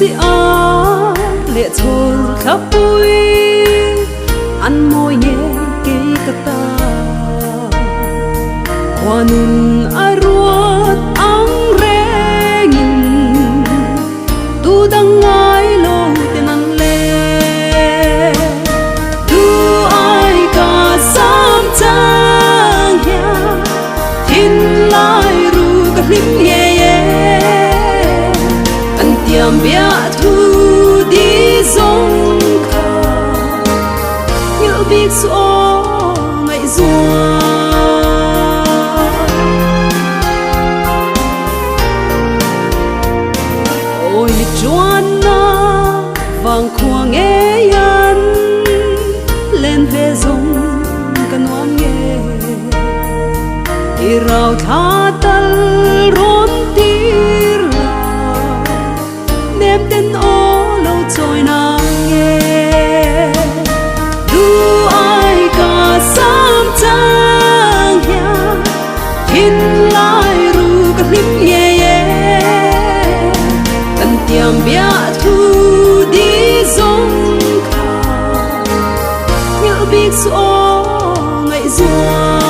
si a lệ thôn khắp vui ăn môi nhẹ cây cata hoa nun a ruột ang rengin tu dang ai lo tên ăn lệ tu ai cả sam chang ya tin lai ru ka lim ye tiam bia thu đi dòng ca nhớ biết số ngày rùa ôi lịch chuan na vàng khoang nghe yan lên về dòng căn hoang nghe đi rào tha tal rôn tir em tên ô lâu trôi nàng nghe du ai cả sam chang ya hin lai ru ka lim ye ye kan tiam bia thu đi dòng kha nhớ biết số ngày rùa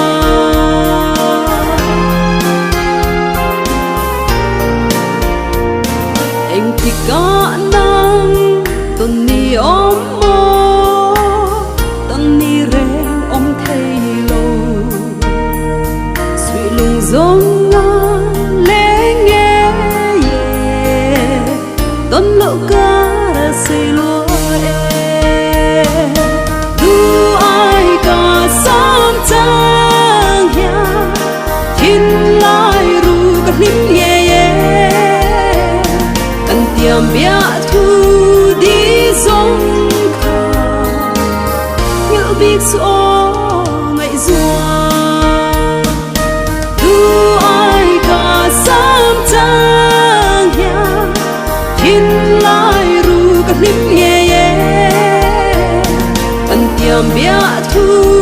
có nắng tuần ni ôm mơ tuần ni rèn ôm thay lâu suy lùng giống ngã lẽ nghe ye tuần lộ ca ra xây lúa du ai cả sam chang ya tin lai ru ka lim ye tiam bia thu đi dòng ca nhớ biết số ngày rùa du ai cả sam chang ya tin lai ru ka lim ye kan tiam bia thu